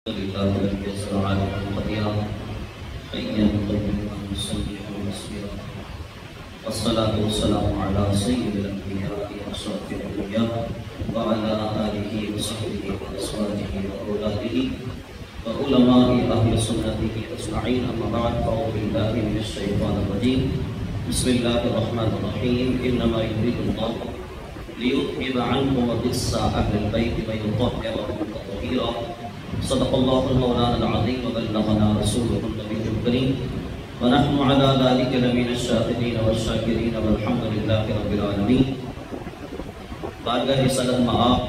لله رب العالمين القدير حيا طيبا مصلحا مصبرا والصلاة والسلام على سيد الأنبياء وأشرف الأنبياء وعلى آله وصحبه وأزواجه وأولاده وعلماء أهل سنته أجمعين أما بعد فأعوذ بالله من الشيطان الرجيم بسم الله الرحمن الرحيم إنما يريد الله ليذهب عنكم الرجس أهل البيت ويطهركم تطهيرا صدق الله المولانا العظيم وبلغنا رسوله النبي الكريم ونحن على ذلك لمن الشاهدين والشاكرين والحمد لله رب العالمين. بارگاہ صدر معاب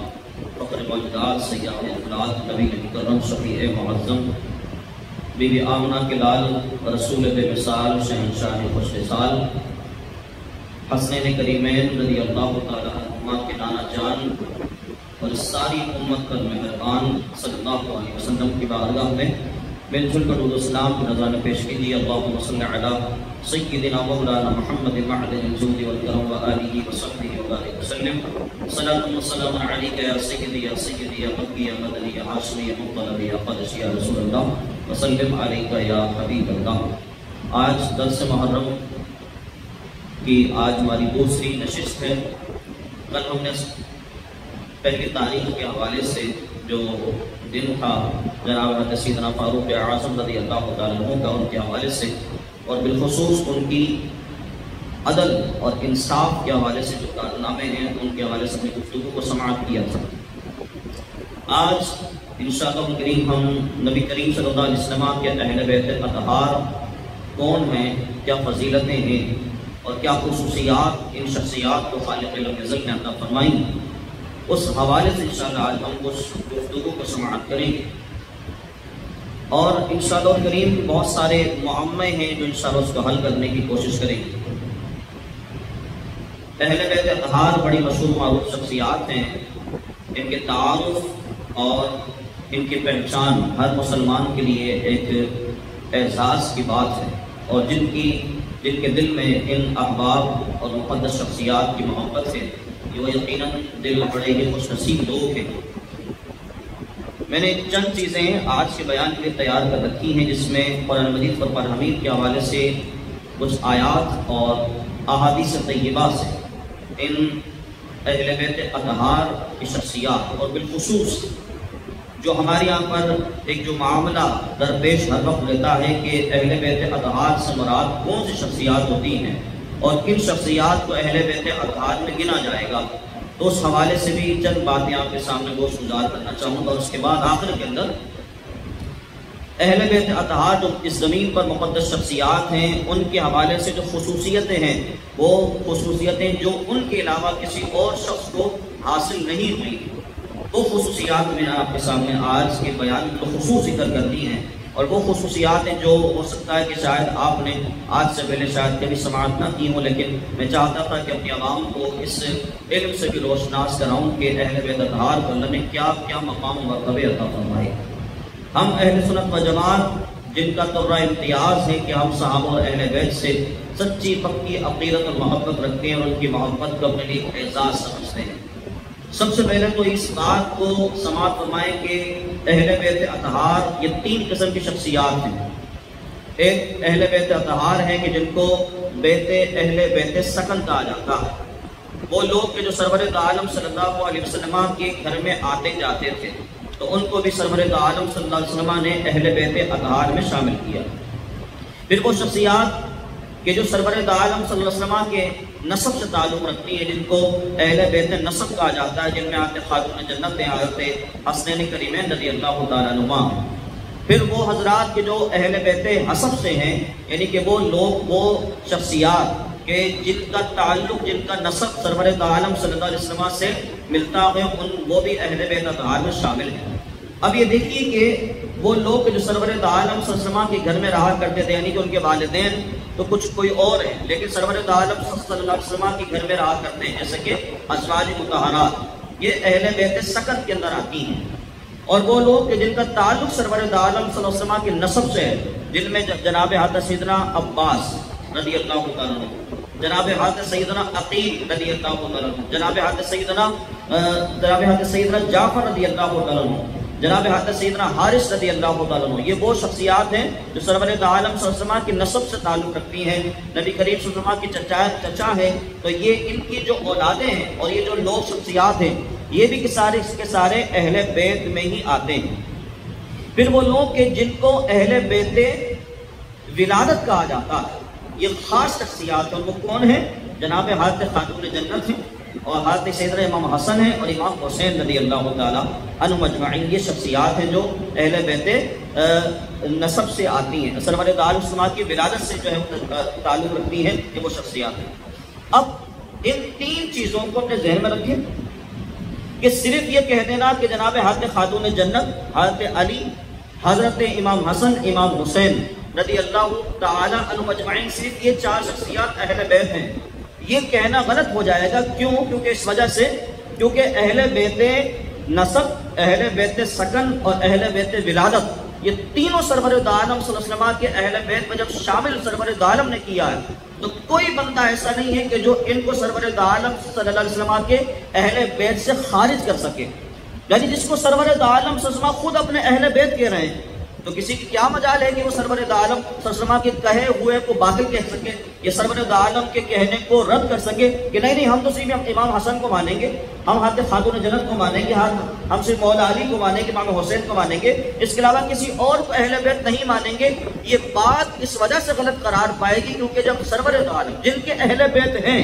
فخر موجودات سیاح افراد نبی مکرم شفیع معظم بی بی آمنہ کے لال رسول بے مثال شہنشاہ خوش سال حسنین کریمین رضی اللہ تعالیٰ عنہما کے نانا جان اور ساری امت پر مہربان صلی اللہ علیہ وسلم کی بارگاہ میں مل جل کر درود و سلام کی نذرانہ پیش کیجیے. اللہم صلی علی سیدنا مولانا محمد معدن الجود والکرم وآلہ وصحبہ وبارک وسلم. صلاۃ و سلام علیک یا سیدی یا سیدی یا مکی یا مدنی یا ہاشمی یا مطلبی یا قدسی یا رسول اللہ وسلم علیک یا حبیب اللہ. آج درس محرم کی آج ہماری دوسری نشست ہے. کل ہم نے پہلی تاریخ کے حوالے سے جو دن تھا جناب حضرت سیدنا فاروق اعظم رضی اللہ تعالیٰ عنہ کا ان کے حوالے سے اور بالخصوص ان کی عدل اور انصاف کے حوالے سے جو کارنامے ہیں ان کے حوالے سے اپنی گفتگو کو سماعت کیا تھا. آج انشاءاللہ کریم ہم نبی کریم صلی اللہ علیہ وسلم کے اہل بیت اطہار کون ہیں، کیا فضیلتیں ہیں اور کیا خصوصیات ان شخصیات کو خالق لم یزل نے عطا فرمائیں، اس حوالے سے انشاءاللہ آج ہم کچھ گفتگو کو سماعت کریں گے. اور انشاءاللہ کریم بہت سارے معمے ہیں جو انشاءاللہ اس کو حل کرنے کی کوشش کریں گے. اہل بیت اطہار بڑی مشہور معروف شخصیات ہیں. ان کے تعارف اور ان کی پہچان ہر مسلمان کے لیے ایک اعزاز کی بات ہے اور جن کے دل میں ان احباب اور مقدس شخصیات کی محبت ہے وہ یقیناً دل بڑے ہی خوش نصیب لوگ ہیں. میں نے چند چیزیں آج کے بیان کے لیے تیار کر رکھی ہیں جس میں قرآن مجید فرقان حمید کے حوالے سے کچھ آیات اور احادیث طیبہ سے ان اہل بیت اطہار کی شخصیات اور بالخصوص جو ہمارے یہاں پر ایک جو معاملہ درپیش ہر وقت رہتا ہے کہ اہل بیت اطہار سے مراد کون سی شخصیات ہوتی ہیں اور کن شخصیات کو اہل بیت اطہار میں گنا جائے گا، تو اس حوالے سے بھی چند باتیں آپ کے سامنے گوش گزار کرنا چاہوں گا. اور اس کے بعد آخر کے اندر اہل بیت اطہار جو اس زمین پر مقدس شخصیات ہیں ان کے حوالے سے جو خصوصیتیں ہیں وہ خصوصیتیں جو ان کے علاوہ کسی اور شخص کو حاصل نہیں ہوئی، وہ خصوصیات میں نے آپ کے سامنے آج کے بیان کو خصوص ذکر کر دی ہیں. اور وہ خصوصیات ہیں جو ہو سکتا ہے کہ شاید آپ نے آج سے پہلے شاید کبھی سماعت نہ کی ہوں، لیکن میں چاہتا تھا کہ اپنی عوام کو اس علم سے بھی روشناس کراؤں کہ اہل بیت اطہار کو اللہ نے کیا کیا مقام و مرتبے عطا فرمائے. ہم اہل سنت و جماعت جن کا طرہ امتیاز ہے کہ ہم صحابہ اور اہل بیت سے سچی پکی عقیدت اور محبت رکھتے ہیں اور ان کی محبت کو اپنے لیے اعزاز سمجھتے ہیں. سب سے پہلے تو اس بات کو سماعت فرمائیں کہ اہل بیت اطہار یہ تین قسم کی شخصیات ہیں. ایک اہل بیت اطہار ہیں کہ جن کو اہل بیت سکن کہا جاتا ہے. وہ لوگ کہ جو سرور عالم صلی اللہ علیہ وسلم کے گھر میں آتے جاتے تھے تو ان کو بھی سرور عالم صلی اللہ علیہ وسلم نے اہل بیت اطہار میں شامل کیا. پھر وہ شخصیات کہ جو سرور عالم صلی اللہ علیہ وسلم کے نسب سے تعلق رکھتی ہیں جن کو اہل بیت نسب کہا جاتا ہے، جن میں آتے خاتون جنت میں آتے حسنین کریمین رضی اللہ تعالیٰ عنہما. پھر وہ حضرات کے جو اہل بیت حسب سے ہیں، یعنی کہ وہ لوگ وہ شخصیات کہ جن کا تعلق جن کا نسب سرور عالم صلی اللہ علیہ وسلم سے ملتا ہے وہ بھی اہل بیت اطہار میں شامل ہیں. اب یہ دیکھیے کہ وہ لوگ جو سرور عالم صلی اللہ علیہ وسلم کے گھر میں رہا کرتے تھے، یعنی کہ ان کے والدین تو کچھ کوئی اور ہیں لیکن سرور عالم صلی اللہ علیہ وسلم کے گھر میں رہا کرتے ہیں، جیسے کہ ازواج مطہرات یہ اہل بیت سکن کے اندر آتی ہیں. اور وہ لوگ کہ جن کا تعلق سرور عالم صلی اللہ علیہ وسلم کے نسب سے ہے، جن میں جناب حضرت سیدنا عباس رضی اللہ تعالیٰ عنہ، جناب حضرت سیدنا عقیل رضی اللہ تعالیٰ عنہ، جناب حضرت سیدنا جعفر رضی اللہ تعالیٰ عنہ، جناب حضرت سیدنا حارث رضی اللہ تعالیٰ عنہ، یہ وہ شخصیات ہیں جو سرور عالم صلی اللہ علیہ وسلم کی نسب سے تعلق رکھتی ہیں، نبی کریم صلی اللہ علیہ وسلم کی چچا ہے، تو یہ ان کی جو اولادیں ہیں اور یہ جو لوگ شخصیات ہیں یہ بھی اس کے سارے اہل بیت میں ہی آتے ہیں۔ پھر وہ لوگ کہ جن کو اہل بیت ولادت کہا جاتا ہے، یہ خاص شخصیات ہیں، وہ کون ہیں؟ جناب حضرت خاتون جنت ہیں، اور حضرت سیدنا امام حسن ہیں اور امام حسین رضی اللہ تعالیٰ عنہ مجمعین، یہ شخصیات ہیں جو اہل بیت نسب سے آتی ہیں، سرور عالم صلی اللہ علیہ وسلم کی ولادت سے جو ہے تعلق رکھتی ہیں، یہ وہ شخصیات ہیں۔ اب ان تین چیزوں کو اپنے ذہن میں رکھیں کہ صرف یہ کہہ دینا کہ جناب حضرت خاتون جنت، حضرت علی، حضرت امام حسن، امام حسین رضی اللہ تعالی عنہ مجمعین، صرف یہ چار شخصیات اہل بیت ہیں، یہ کہنا غلط ہو جائے گا۔ کیوں؟ کیونکہ اس وجہ سے کیونکہ اہل بیت نسب، اہل بیت سکن اور اہل بیت ولادت، یہ تینوں سرور عالم صلی اللہ علیہ وسلم کے اہل بیت میں جب شامل سرور عالم نے کیا ہے تو کوئی بندہ ایسا نہیں ہے کہ جو ان کو سرور عالم صلی اللہ علیہ وسلم کے اہل بیت سے خارج کر سکے، یعنی جس کو سرور عالم صلی اللہ علیہ وسلم خود اپنے اہل بیت کہہ رہے ہیں، تو کسی کی کیا مجال ہے کہ وہ سرور عالم صلی اللہ علیہ وسلم کے کہے ہوئے کو باطل کہہ سکے، یہ سرور عالم کے کہنے کو رد کر سکے کہ نہیں ہم تو صرف امام حسن کو مانیں گے، ہم حضرت خاتون جنت کو مانیں گے، ہم صرف مولا علی کو مانیں گے، امام حسین کو مانیں گے، اس کے علاوہ کسی اور کو اہل بیت نہیں مانیں گے۔ یہ بات اس وجہ سے غلط قرار پائے گی کیونکہ جب سرور عالم جن کے اہل بیت ہیں،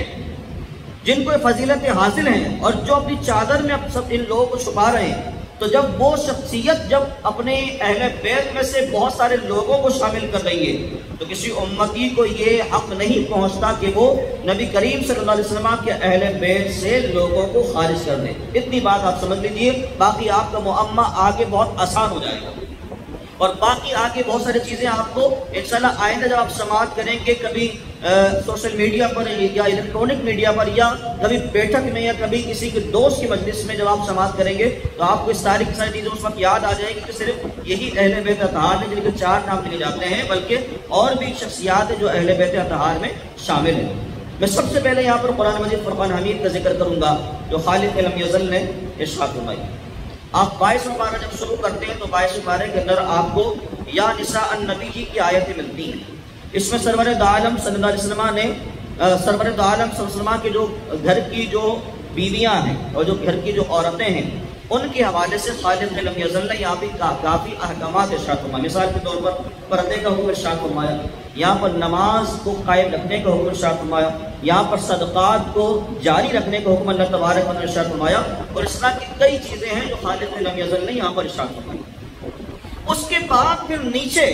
جن کو فضیلتیں حاصل ہیں اور جو اپنی چادر میں اب سب ان لوگوں کو چھپا رہے ہیں، تو جب وہ شخصیت جب اپنے اہل بیت میں سے بہت سارے لوگوں کو شامل کر رہی ہے تو کسی امتی کو یہ حق نہیں پہنچتا کہ وہ نبی کریم صلی اللہ علیہ وسلم کے اہل بیت سے لوگوں کو خارج کر دے۔ اتنی بات آپ سمجھ لیجئے، باقی آپ کا معمہ آگے بہت آسان ہو جائے گا، اور باقی آگے بہت ساری چیزیں آپ کو انشاءاللہ آئندہ جب آپ سماعت کریں گے، کبھی سوشل میڈیا پر یا الیکٹرونک میڈیا پر یا کبھی بیٹھک میں یا کبھی کسی کے دوست کی مجلس میں جب آپ سماعت کریں گے تو آپ کو اس ساری کی ساری چیزیں اس وقت یاد آ جائیں گی کہ صرف یہی اہل بیت اطہار ہیں جن کے چار نام لیے جاتے ہیں، بلکہ اور بھی شخصیات ہیں جو اہل بیت اطہار میں شامل ہیں۔ میں سب سے پہلے یہاں پر قرآن مجید فرقان حمید کا ذکر کروں گا جو خالق لم یزل نے ارشاد فرمائی۔ آپ 22 پارہ جب شروع کرتے ہیں تو 22 پارے کے اندر آپ کو یا نساء النبی کی آیتیں ملتی ہیں۔ اس میں سرور عالم صلی اللہ علیہ وسلم نے سرور عالم صلی اللہ علیہ وسلم کے جو گھر کی جو بیویاں ہیں اور جو گھر کی جو عورتیں ہیں ان کے حوالے سے خالق لم یزل نے یہاں بھی کافی احکامات ارشاد فرمایا۔ مثال کے طور پر پردے کا حکم ارشاد فرمایا، یہاں پر نماز کو قائم رکھنے کا حکم ارشاد فرمایا، یہاں پر صدقات کو جاری رکھنے کا حکم اللہ تبارک و تعالیٰ نے ارشاد فرمایا، اور اس طرح کی کئی چیزیں ہیں جو خالق لم یزل نے یہاں پر ارشاد فرمایا۔ اس کے بعد پھر نیچے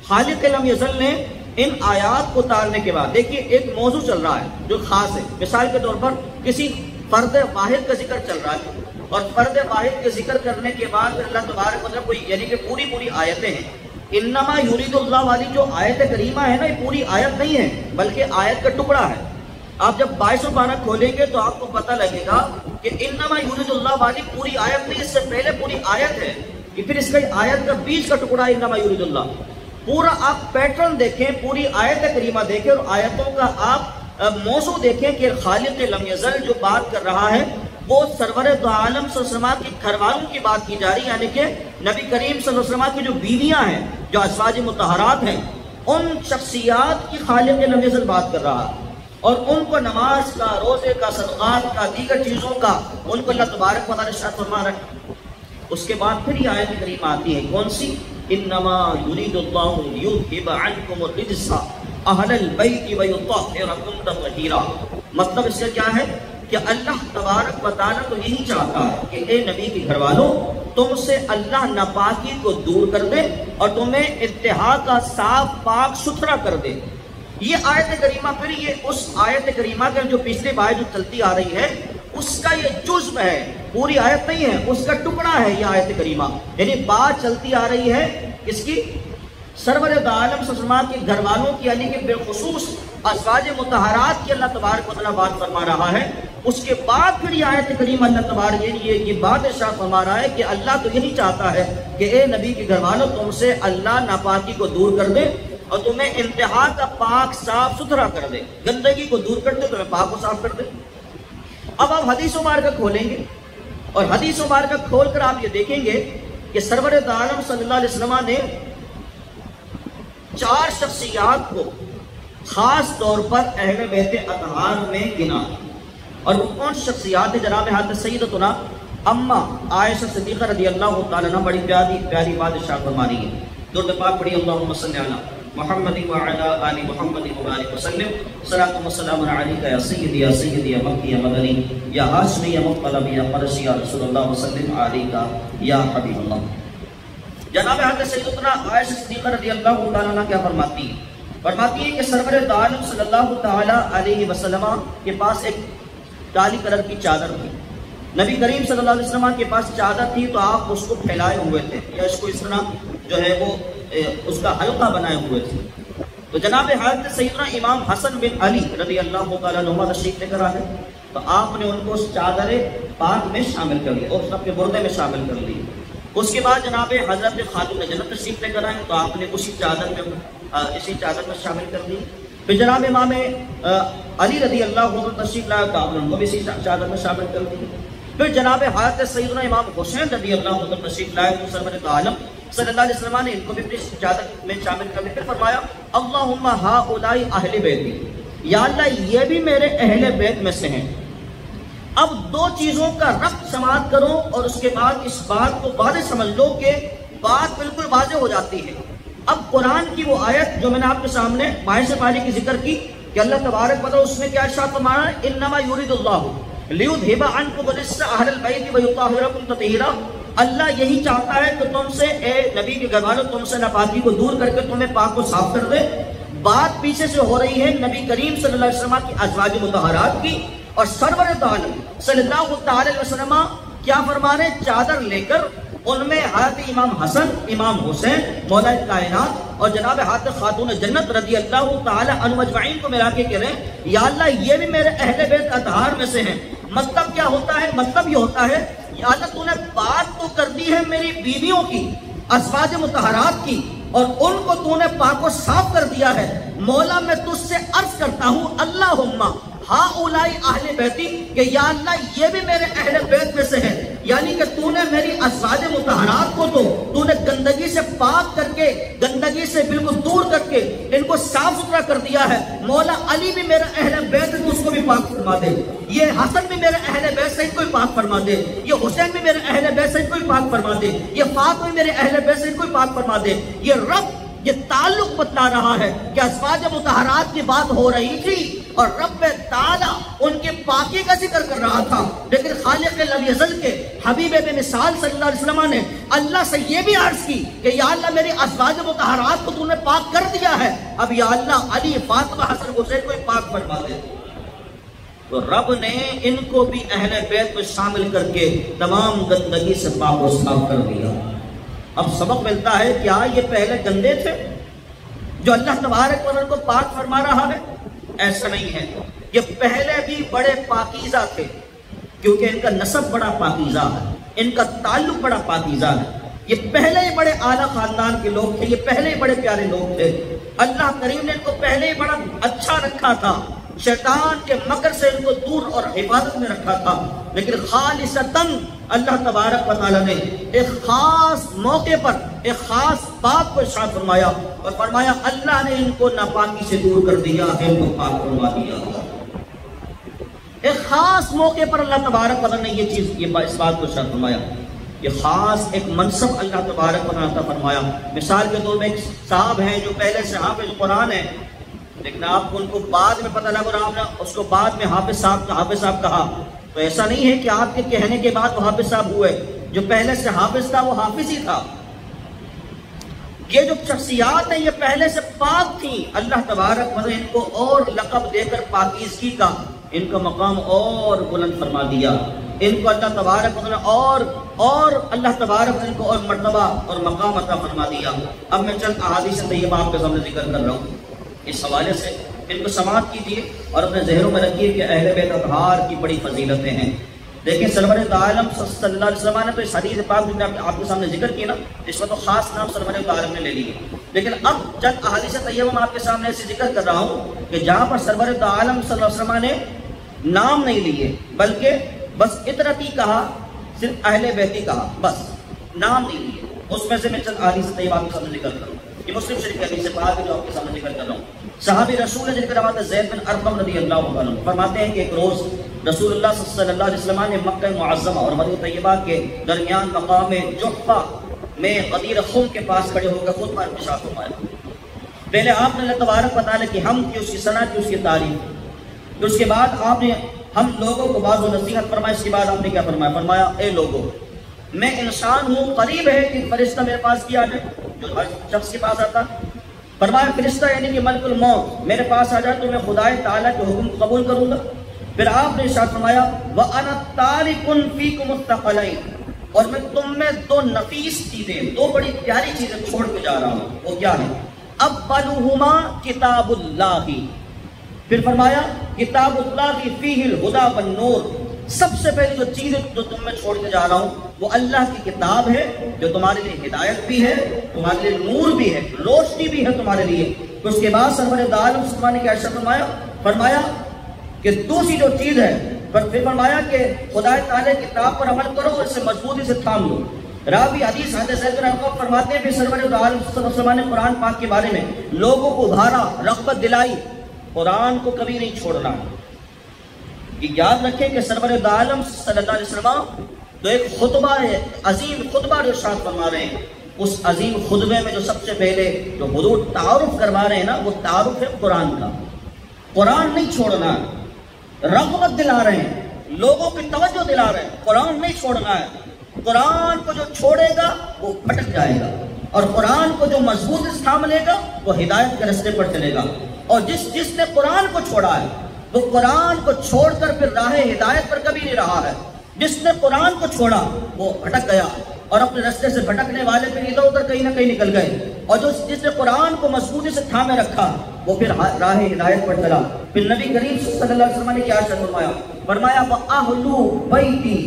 خالق لم یزل نے ان آیات کو اتارنے کے بعد دیکھیے ایک موضوع چل رہا ہے جو خاص ہے۔ مثال کے طور پر کسی فرد واحد کا ذکر چل رہا ہے، اور فرد واحد کے ذکر کرنے کے بعد اللہ تبارک و تعالیٰ کوئی یعنی کہ پوری آیتیں ہیں۔ انما یرید اللہ والی جو آیت کریمہ ہے نا، یہ پوری آیت نہیں ہے بلکہ آیت کا ٹکڑا ہے۔ آپ جب 22 پارہ کھولیں گے تو آپ کو پتہ لگے گا کہ انما یرید اللہ والی پوری آیت نہیں، اس سے پہلے پوری آیت ہے، کہ پھر اس کا آیت کا بیچ کا ٹکڑا انما یرید اللہ۔ پورا آپ پیٹرن دیکھیں، پوری آیت کریمہ دیکھیں اور آیتوں کا آپ موضوع دیکھیں کہ خالق لم یزل جو بات کر رہا ہے وہ سرور عالم صلی اللہ علیہ وسلم کے گھر والوں کی بات کی جا رہی ہے، یعنی کہ نبی کریم صلی اللہ علیہ وسلم کی جو بیویاں ہیں، جو ازواج مطہرات ہیں، ان شخصیات کی خالق لم یزل بات کر رہا ہے، اور ان کو نماز کا، روزے کا، صدقات کا، دیگر چیزوں کا ان کو اللہ تبارک و تعالیٰ ارشاد فرما رہا ہے۔ اس کے بعد پھر یہ آیت کریمہ آتی ہے، کون سی؟ انما یرید اللہ لیذھب عنکم الرجس اہل البیت ویطہرکم تطہیرا۔ مطلب اس کا کیا ہے کہ اللہ تبارک و تعالیٰ تو یہی چاہتا ہے کہ اے نبی کے گھر والوں، تم سے اللہ ناپاکی کو دور کر دے اور تمہیں انتہا کا صاف پاک ستھرا کر دے۔ یہ آیت کریمہ پھر یہ اس آیت کریمہ کا جو پچھلی آیت جو چلتی آ رہی ہے اس کا یہ جزء ہے، پوری آیت نہیں ہے، اس کا ٹکڑا ہے یہ آیت کریمہ۔ یعنی بات چلتی آ رہی ہے اس کی سرور عالم صلی اللہ علیہ وسلم کے گھر والوں کی، یعنی کہ بالخصوص ازواج مطہرات کی اللہ تبارک و تعالیٰ بات فرما رہا ہے۔ اس کے بعد پھر یہ آیت کریمہ اللہ تبارک یہ بات ارشاد فرما رہا ہے کہ اللہ تو یہی چاہتا ہے کہ اے نبی کے گھر والوں، تم سے اللہ ناپاکی کو دور کر دے اور تمہیں انتہا کا پاک صاف ستھرا کر دے، گندگی کو دور کر دے، تمہیں پاک و صاف کر دے۔ اب آپ حدیث مبارکہ کھولیں گے اور حدیث مبارکہ کھول کر آپ یہ دیکھیں گے کہ سرور عالم صلی اللہ علیہ وسلم نے 4 شخصیات کو خاص طور پر اہل بیت اطہار میں گنا، اور وہ کون شخصیات ہیں؟ جناب حضرت سیدتنا اما عائشہ صدیقہ رضی اللہ تعالیٰ عنہ بڑی پیاری بات ارشاد فرما رہی ہے۔ درود پاک پڑھی، اللہم صلی علی محمد وعلی آل محمد وبارک وسلم، صلاۃ و سلام علیک یا سیدی یا سیدی یا مکی یا مدنی یا ہاشمی یا مطلبی یا قرشی یا رسول اللہ وسلم علیک یا حبیب اللہ۔ جناب حضرت سیدتنا عائشہ صدیقہ رضی اللہ تعالیٰ عنہ کیا فرماتی ہے؟ فرماتی ہے کہ سرور عالم صلی اللہ تعالیٰ علیہ وسلم کے پاس ایک کالی کلر کی چادر تھی۔ نبی کریم صلی اللہ علیہ وسلم کے پاس چادر تھی تو آپ اس کو پھیلائے ہوئے تھے، یا اس کو اس طرح جو ہے وہ اس کا حلقہ بنائے ہوئے تھے۔ تو جناب حضرت سیدنا امام حسن بن علی رضی اللہ تعالیٰ عنہ تشریف لے کر آئے تو آپ نے ان کو اس چادر پاک میں شامل کر لیا اور اپنے بردے میں شامل کر لی۔ اس کے بعد جناب حضرت خاتون جنت تشریف لے کر آئے تو آپ نے اسی چادر میں شامل کر دی۔ پھر جناب امام علی رضی اللہ عنہ تشریف لائے تو آپ نے ان کو بھی اسی چادر میں شامل کر دی۔ پھر جناب حضرت سیدنا امام حسین رضی اللہ عنہ تشریف لائے تو سرور عالم صلی اللہ علیہ وسلم نے ان کو بھی اپنی چادر میں شامل کر دیا۔ پھر فرمایا اللہم ہؤلاء اہل بیتی، یا اللہ یہ بھی میرے اہل بیت میں سے ہیں۔ اب 2 چیزوں کا ربط سماعت کرو اور اس کے بعد اس بات کو واضح سمجھ لو کہ بات بالکل واضح ہو جاتی ہے۔ اب قرآن کی وہ آیت جو میں نے آپ کے سامنے باعث پاری کی ذکر کی کہ اللہ تبارک و تعالیٰ اس میں کیا ارشاد فرمایا ہے؟ انما یرید اللہ لیذھب عنکم الرجس اہل البیت ویطہرکم تطہیرا، اللہ یہی چاہتا ہے کہ تم سے، اے نبی کے گھر والوں، تم سے ناپاکی کو دور کر کے تمہیں پاک کو صاف کر دے۔ بات پیچھے سے ہو رہی ہے نبی کریم صلی اللہ علیہ وسلم کی ازواج مطہرات کی، اور سرور عالم صلی اللہ تعالی علیہ وسلم کیا فرما رہے ہیں؟ چادر لے کر ان میں حضرت امام حسن، امام حسین مولا کائنات اور جناب حضرت خاتون جنت رضی اللہ تعالی عنہ اجمعین کو ملا کے کہہ رہے ہیں یا اللہ یہ بھی میرے اہل بیت اطہار میں سے ہیں۔ مطلب کیا ہوتا ہے؟ مطلب یہ ہوتا ہے یا اللہ تو نے بات تو کر دی ہے میری بیویوں کی، ازواج مطہرات کی، اور ان کو تو نے پاک و صاف کر دیا ہے۔ مولا میں تجھ سے عرض کرتا ہوں اللہم ہؤلاء اہل بیتی، کہ یا اللہ یہ بھی میرے اہل بیت میں سے ہیں، یعنی کہ تو نے میری ازواج مطہرات کو تو نے گندگی سے پاک کر کے، گندگی سے بالکل دور کر کے ان کو صاف ستھرا کر دیا ہے۔ مولا علی بھی میرا اہل بیت ہے تو اس کو بھی پاک فرما دے، یہ حسن بھی میرے اہل بیت سے ان کو بھی پاک فرما دے، یہ حسین بھی میرے اہل بیت سے ان کو بھی پاک فرما دے، یہ فاطمہ بھی میرے اہل بیت سے ان کو بھی پاک فرما دے۔ یہ رب یہ تعلق بتلا رہا ہے کہ ازواج مطہرات کی بات ہو رہی تھی اور رب تعالیٰ ان کے پاکی کا ذکر کر رہا تھا، لیکن خالق لم یزل کے حبیب بے مثال صلی اللہ علیہ وسلم نے اللہ سے یہ بھی عرض کی کہ یا اللہ میری ازواج مطہرات کو تو نے پاک کر دیا ہے، اب یا اللہ علی، فاطمہ، حسن، حسین کو پاک فرما دے۔ تو رب نے ان کو بھی اہل بیت میں شامل کر کے تمام گندگی سے پاک و صاف کر دیا۔ اب سبق ملتا ہے کیا یہ پہلے گندے تھے جو اللہ تبارک و تعالیٰ کو پاک فرما رہا ہے؟ ایسا نہیں ہے، یہ پہلے بھی بڑے پاکیزہ تھے، کیونکہ ان کا نسب بڑا پاکیزہ ہے، ان کا تعلق بڑا پاکیزہ ہے، یہ پہلے ہی بڑے اعلیٰ خاندان کے لوگ تھے، یہ پہلے ہی بڑے پیارے لوگ تھے۔ اللہ کریم نے ان کو پہلے ہی بڑا اچھا رکھا تھا، شیطان کے مکر سے ان کو دور اور حفاظت میں رکھا تھا، لیکن خالصتاً اللہ تبارک و تعالیٰ نے ایک خاص موقع پر ایک خاص بات کو ارشاد فرمایا اور فرمایا اللہ نے ان کو ناپاکی سے دور کر دیا ہے، ان کو پاک فرما دیا۔ ایک خاص موقع پر اللہ تبارک و تعالیٰ نے اس بات کو ارشاد فرمایا، یہ خاص ایک منصب اللہ تبارک و تعالیٰ نے فرمایا۔ مثال کے طور پہ ایک صاحب ہیں جو پہلے سے حافظ قرآن ہے، لیکن آپ کو ان کو بعد میں پتہ لگا اور آپ نے اس کو بعد میں حافظ صاحب کہا، تو ایسا نہیں ہے کہ آپ کے کہنے کے بعد وہ حافظ صاحب ہوئے، جو پہلے سے حافظ تھا وہ حافظ ہی تھا۔ یہ جو شخصیات ہیں یہ پہلے سے پاک تھیں، اللہ تبارک و تعالیٰ ان کو اور لقب دے کر پاکیزگی کا ان کا مقام اور بلند فرما دیا، ان کو اللہ تبارک و تعالیٰ اور اللہ تبارک ان کو اور مرتبہ اور مقام عطا فرما دیا۔ اب میں چند احادیث طیبہ آپ کے سامنے ذکر کر رہا ہوں، اس حوالے سے ان کو سماعت کیجیے اور اپنے ذہنوں میں رکھیے کہ اہل بیت اطہار کی بڑی فضیلتیں ہیں۔ دیکھیں سرور عالم صلی اللہ علیہ وسلم نے تو اس حدیث پاک جو آپ کے سامنے ذکر کی نا، اس میں تو خاص نام سرور عالم نے لے لی ہے، لیکن اب چند احادیث طیبہ میں آپ کے سامنے ایسے ذکر کر رہا ہوں کہ جہاں پر سرور عالم صلی اللہ علیہ وسلم نے نام نہیں لیے بلکہ بس اطرتی کہا، صرف اہل بیتی کہا، بس نام نہیں لیے۔ اس میں سے میں چند احادیث طیبات کے سامنے ذکر کروں. یہ مسلم شریف کی حدیث پاک ہے جو آپ کے سامنے ذکر کر رہا ہوں. صحابی رسول ہے جن کا نام ہے زید بن ارقم رضی اللہ عنہ، فرماتے ہیں کہ ایک روز رسول اللہ صلی اللہ علیہ وسلم نے مکہ معظمہ اور مدینہ طیبہ کے درمیان مقام جحفہ میں غدیر خم کے پاس کھڑے ہو کر خطبہ ارشاد فرمایا. پہلے آپ نے اللہ تبارک و تعالیٰ کی حمد کی، اس کی ثنا کی، اس کی تعریف. پھر اس کے بعد آپ نے ہم لوگوں کو بعض و نصیحت فرمائی. اس کے بعد آپ نے کیا فرمایا؟ فرمایا اے لوگوں، میں انسان ہوں، قریب ہے کہ فرشتہ میرے پاس کیا جائے جو ہر شخص کے پاس آتا. فرمایا فرشتہ یعنی کہ ملک الموت میرے پاس آ جائے تو میں خدائے تعالیٰ کے حکم قبول کروں گا. پھر آپ نے ارشاد فرمایا وَأَنَا تَارِكٌ فِيكُمُ الثَّقَلَيْنِ، اور میں تم میں دو نفیس چیزیں، دو بڑی پیاری چیزیں چھوڑ کے جا رہا ہوں. وہ کیا ہے؟ اَوَّلُهُمَا کتاب اللہ. پھر فرمایا کتاب اللہ کی فیہ الہدی والنور، سب سے پہلی جو چیز جو تم میں چھوڑ کے جا رہا ہوں وہ اللہ کی کتاب ہے جو تمہارے لیے ہدایت بھی ہے، تمہارے لیے نور بھی ہے، روشنی بھی ہے تمہارے لیے. اس کے بعد سرور دو عالم صلی اللہ علیہ وسلم نے کیا فرمایا کہ دوسری جو چیز ہے، پھر فرمایا کہ خدا تعالی کتاب پر عمل کرو اور اسے مضبوطی سے تھام لو. راوی حدیث حضرت زید بن ارقم فرماتے ہیں پھر سرور دو عالم صلی اللہ علیہ وسلم نے قرآن پاک کے بارے میں لوگوں کو ابھارا، رغبت دلائی، قرآن کو کبھی نہیں چھوڑنا. یہ یاد رکھیں کہ سرور دو عالم صلی اللہ علیہ وسلم تو ایک خطبہ ہے، عظیم خطبہ جو ارشاد فرما رہے ہیں، اس عظیم خطبے میں جو سب سے پہلے جو حضور تعارف کروا رہے ہیں نا، وہ تعارف ہے قرآن کا. قرآن نہیں چھوڑنا، رغبت دلا رہے ہیں، لوگوں کی توجہ دلا رہے ہیں، قرآن نہیں چھوڑنا ہے. قرآن کو جو چھوڑے گا وہ بھٹک جائے گا، اور قرآن کو جو مضبوط سے تھام لے گا وہ ہدایت کے راستے پر چلے گا. اور جس نے قرآن کو چھوڑا ہے وہ قرآن کو چھوڑ کر پھر راہ ہدایت پر کبھی نہیں رہا ہے. جس نے قرآن کو چھوڑا وہ بھٹک گیا، اور اپنے راستے سے بھٹکنے والے پھر ادھر ادھر کہیں نہ کہیں نکل گئے. اور جس نے قرآن کو مضبوطی سے تھامے رکھا وہ پھر راہ ہدایت پر چلا. پھر نبی کریم صلی اللہ علیہ وسلم نے کیا فرمایا؟ فرمایا وَأَهْلُ بَيْتِي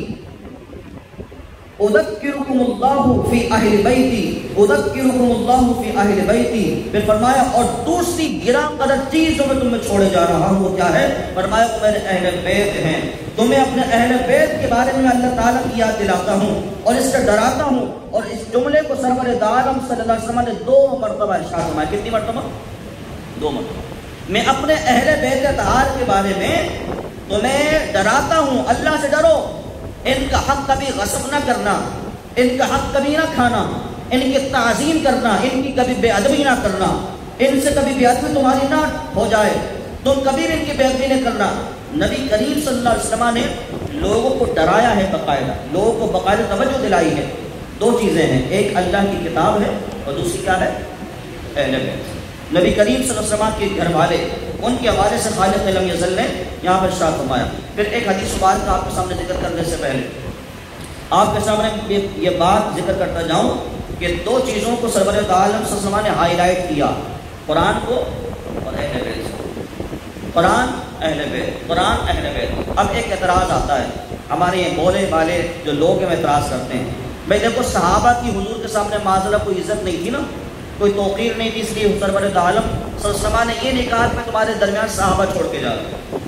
اذکرکم اللہ فی اہل بیتی، اذکرکم اللہ فی اہل بیتی. پھر فرمایا اور دوسری گراں قدر چیز جو میں تمہیں چھوڑے جا رہا ہوں وہ کیا ہے؟ فرمایا وہ میرے اہل بیت ہیں. تمہیں اپنے اہل بیت کے بارے میں اللہ تعالیٰ کی یاد دلاتا ہوں اور اس سے ڈراتا ہوں. اور اس جملے کو سرور دو عالم صلی اللہ علیہ وسلم نے 2 مرتبہ ارشاد فرمایا. کتنی مرتبہ؟ 2 مرتبہ. میں اپنے اہل بیت اطہار کے بارے میں تمہیں ڈراتا ہوں، اللہ سے ڈرو، ان کا حق کبھی غصب نہ کرنا، ان کا حق کبھی نہ کھانا، ان کی تعظیم کرنا، ان کی کبھی بے ادبی نہ کرنا، ان سے کبھی بے ادبی تمہاری نہ ہو جائے، تم کبھی بھی ان کی بے ادبی نہ کرنا. نبی کریم صلی اللہ علیہ وسلم نے لوگوں کو ڈرایا ہے، باقاعدہ لوگوں کو باقاعدہ توجہ دلائی ہے. 2 چیزیں ہیں، ایک اللہ کی کتاب ہے اور دوسری کیا ہے؟ اہل بیت. نبی کریم صلی اللہ علیہ وسلم کے گھر والے، ان کے حوالے سے خالق لم یزل نے یہاں پر ارشاد فرمایا. پھر ایک حدیث مبارک کا آپ کے سامنے ذکر کرنے سے پہلے آپ کے سامنے یہ بات ذکر کرتا جاؤں کہ 2 چیزوں کو سرور دو عالم صلی اللہ علیہ وسلم نے ہائی لائٹ کیا، قرآن کو اور اہل بیت. قرآن اہل بیت، قرآن اہل بیت. اب ایک اعتراض آتا ہے، ہمارے یہ بولے والے جو لوگ ہیں اعتراض کرتے ہیں، بھائی دیکھو صحابہ کی حضور کے سامنے معذرت کوئی عزت نہیں تھی نا، کوئی توقیر نہیں تھی، اس لیے سرور دو عالم صلی اللہ علیہ وسلم نے یہ نہیں کہا کہ تمہارے درمیان صحابہ چھوڑ کے جا رہا ہوں.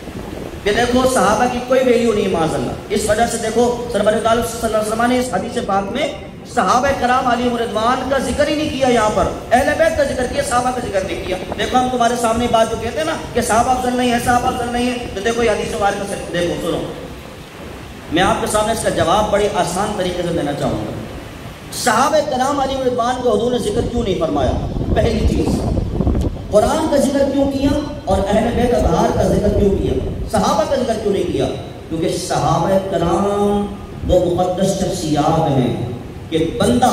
کہ دیکھو صحابہ کی کوئی ویلیو نہیں معاذ اللہ. اس وجہ سے دیکھو سرور دو عالم صلی اللہ علیہ وسلم نے اس حدیث پاک میں صحابہ کرام علیہم رضوان کا ذکر ہی نہیں کیا، یہاں پر اہل بیت کا ذکر کیا، صحابہ کا ذکر نہیں کیا. دیکھو ہم تمہارے سامنے بات جو کہتے ہیں نا کہ صحابہ افضل نہیں ہے، صحابہ افضل نہیں ہے، تو دیکھو یہ حدیث مبارکہ سے دیکھو سنو. میں آپ کے سامنے اس کا جواب بڑے آسان طریقے سے دینا چاہوں گا. صحابہ کرام علیہم رضوان کو حضور نے ذکر کیوں نہیں فرمایا؟ پہلی چیز قرآن کا ذکر کیوں کیا اور اہل بیت اطہار کا ذکر کیوں کیا؟ صحابہ کا ذکر کیوں نہیں کیا؟ کیونکہ صحابہ کرام وہ مقدس شخصیات ہیں کہ بندہ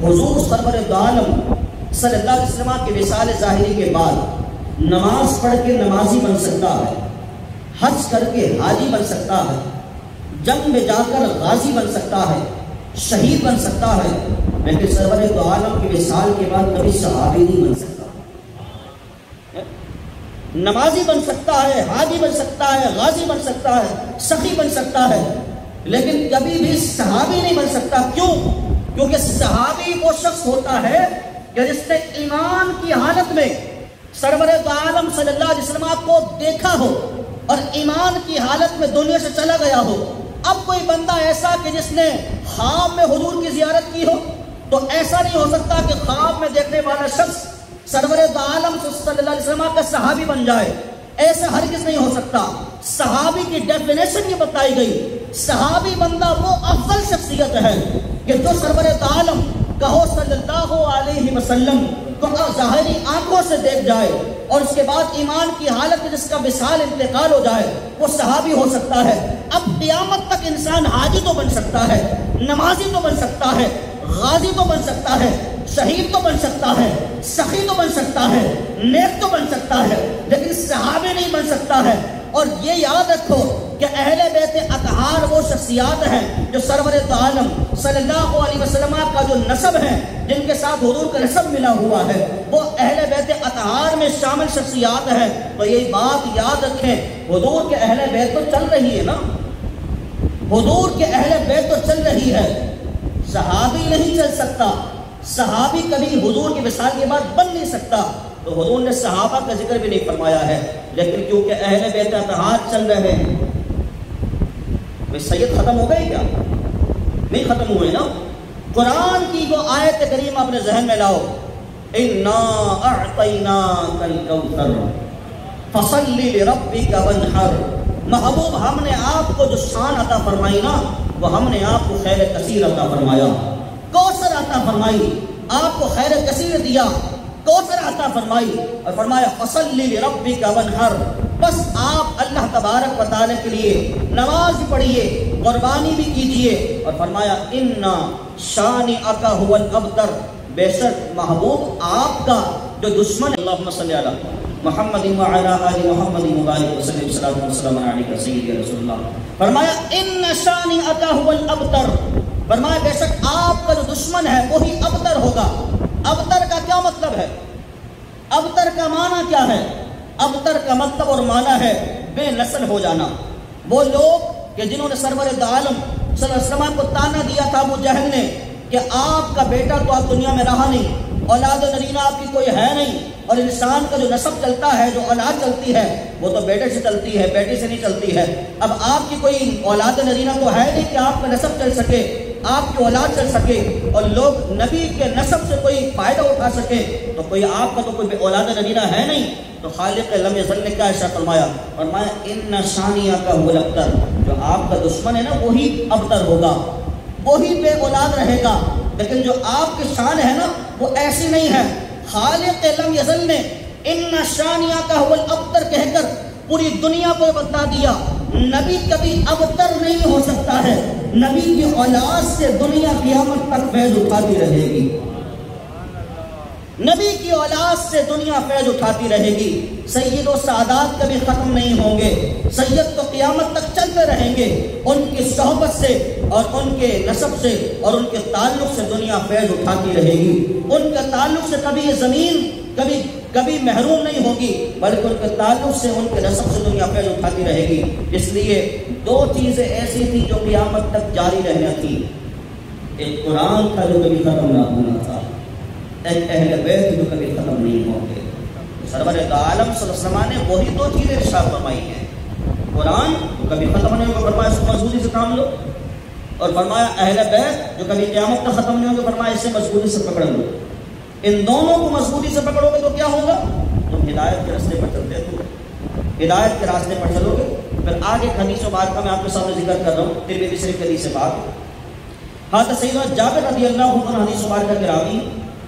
حضور سرور دو عالم صلی اللہ علیہ وسلم کے وصال ظاہری کے بعد نماز پڑھ کے نمازی بن سکتا ہے، حج کر کے حاجی بن سکتا ہے، جنگ میں جا کر غازی بن سکتا ہے، شہید بن سکتا ہے، لیکن سرور دو عالم کے وصال کے بعد کبھی صحابی نہیں بن سکتا. نمازی بن سکتا ہے، حاجی بن سکتا ہے، غازی بن سکتا ہے، سخی بن سکتا ہے، لیکن کبھی بھی صحابی نہیں بن سکتا. کیوں؟ کیونکہ صحابی وہ شخص ہوتا ہے کہ جس نے ایمان کی حالت میں سرور دو عالم صلی اللہ علیہ وسلم کو دیکھا ہو اور ایمان کی حالت میں دنیا سے چلا گیا ہو، اب کوئی بندہ ایسا کہ جس نے خواب میں حضور کی زیارت کی ہو تو ایسا نہیں ہو سکتا کہ خواب میں دیکھنے والا شخص سرور دو عالم صلی اللہ علیہ وسلم کا صحابی بن جائے، ایسا ہرگز نہیں ہو سکتا۔ صحابی کی ڈیفینیشن یہ بتائی گئی، صحابی بندہ وہ افضل شخصیت ہے کہ جو سرور دو عالم کہو صلی اللہ علیہ وسلم کو ظاہری آنکھوں سے دیکھ جائے اور اس کے بعد ایمان کی حالت میں جس کا وصال انتقال ہو جائے، وہ صحابی ہو سکتا ہے۔ اب قیامت تک انسان حاجی تو بن سکتا ہے، نمازی تو بن سکتا ہے، غازی تو بن سکتا ہے، شہید تو بن سکتا ہے، سخی تو بن سکتا ہے، نیک تو بن سکتا ہے، لیکن صحابی نہیں بن سکتا ہے۔ اور یہ یاد رکھو کہ اہل بیت اطہار وہ شخصیات ہیں جو سرور دو عالم صلی اللہ علیہ وسلم کا جو نسب ہے، جن کے ساتھ حضور کا نسب ملا ہوا ہے، وہ اہل بیت اطہار میں شامل شخصیات ہیں۔ تو یہ بات یاد رکھیں، حضور کے اہل بیت تو چل رہی ہے نا، حضور کے اہل بیت تو چل رہی ہے، صحابی نہیں چل سکتا، صحابی کبھی حضور کی وصال کے بعد بن نہیں سکتا۔ تو حضور نے صحابہ کا ذکر بھی نہیں فرمایا ہے، لیکن کیونکہ اہل بیت اطہار چل رہے ہیں، سید ختم ہو گئے کیا؟ نہیں ختم ہوئے نا۔ قرآن کی وہ آیت کریمہ اپنے ذہن میں لاؤ، اِنَّا أَعْطَيْنَاكَ الْكَوْثَرَ فَصَلِّ لِرَبِّكَ وَانْحَرْ۔ محبوب ہم نے آپ کو جو شان عطا فرمائی نا، وہ ہم نے آپ کو خیر کثیر عطا فرمایا، کوثر عطا فرمائی، آپ کو خیر کثیر دیا، کوثر عطا فرمائی، اور فرمایا فَصَلِّ لِرَبِّكَ وَانْحَرْ۔ بس آپ اللہ تبارک و تعالیٰ کے لیے نماز بھی پڑھیے، قربانی بھی کیجئے، اور فرمایا اِنَّا شَانِئَكَ هُوَ الْأَبْتَرُ، بے شک محبوب آپ کا جو دشمن، اللہم صلی علی محمد وعلی آل محمد مبارک وسلم صلاۃ وسلام علیک سیدی رسول اللہ۔ فرمایا اِنَّ شَانِئَكَ هُوَ الْأَبْتَرُ، فرمایا بے شک آپ کا جو دشمن ہے وہی ابتر ہوگا۔ ابتر کا کیا مطلب ہے؟ ابتر کا معنی کیا ہے؟ ابتر کا مطلب اور معنی ہے بے نسل ہو جانا۔ وہ لوگ کہ جنہوں نے سرور دو عالم صلی اللہ علیہ وسلم کو تانا دیا تھا ابو جہل نے کہ آپ کا بیٹا تو آپ دنیا میں رہا نہیں، اولاد نرینہ آپ کی کوئی ہے نہیں، اور انسان کا جو نسب چلتا ہے، جو اولاد چلتی ہے، وہ تو بیٹے سے چلتی ہے، بیٹی سے نہیں چلتی ہے۔ اب آپ کی کوئی اولاد نرینہ تو ہے نہیں کہ آپ کا نسب چل سکے، آپ کی اولاد چل سکے، اور لوگ نبی کے نسب سے کوئی فائدہ اٹھا سکے، تو کوئی آپ کا تو کوئی اولاد نرینہ ہے نہیں۔ تو خالق لم یزل نے کیا ارشاد فرمایا؟ فرمایا ان شانیہ هو الابتر، جو آپ کا دشمن ہے نا وہی ابتر ہوگا، وہی بے اولاد رہے گا، لیکن جو آپ کی شان ہے نا وہ ایسی نہیں ہے۔ خالق لم یزل نے ان شانیہ هو الابتر کہہ کر پوری دنیا کو بتا دیا، نبی کبھی ابتر نہیں ہو سکتا ہے، نبی کی اولاد سے دنیا قیامت تک فیض اٹھاتی رہے گی، نبی کی اولاد سے دنیا فیض اٹھاتی رہے گی۔ سید و سعادات کبھی ختم نہیں ہوں گے، سید تو قیامت تک چلتے رہیں گے، ان کی صحبت سے اور ان کے نسب سے اور ان کے تعلق سے دنیا فیض اٹھاتی رہے گی، ان کے تعلق سے کبھی یہ زمین کبھی محروم نہیں ہوگی، بلکہ ان کے تعلق سے ان کے نسب سے دنیا فیض اٹھاتی رہے گی۔ اس لیے دو چیزیں ایسی تھی جو قیامت تک جاری رہنا تھی، ایک قرآن تھا جو کبھی ختم نہ ہونا تھا، ایک اہل بیت جو کبھی ختم نہیں ہوں گے۔ سرور دو عالم صلی اللہ علیہ وسلم نے وہی دو چیزیں ارشاد فرمائی ہیں، قرآن جو کبھی ختم نہیں ہوگا، فرمایا اس کو مضبوطی سے تھام لو، اور فرمایا اہل بیت جو کبھی قیامت تک ختم نہیں ہوگا، فرمایا اسے مضبوطی سے پکڑ لو۔ ان دونوں کو مضبوطی سے پکڑو گے تو کیا ہوگا؟ تم ہدایت کے راستے پر چلتے ہو، ہدایت کے راستے پر چلو گے۔ پھر آگے حدیث و بات کا میں آپ کے سامنے ذکر کر رہا ہوں، ترمذی شریف حدیث سے بات۔ حضرت سیدنا جابر رضی اللہ عنہ حدیث و بات کا راوی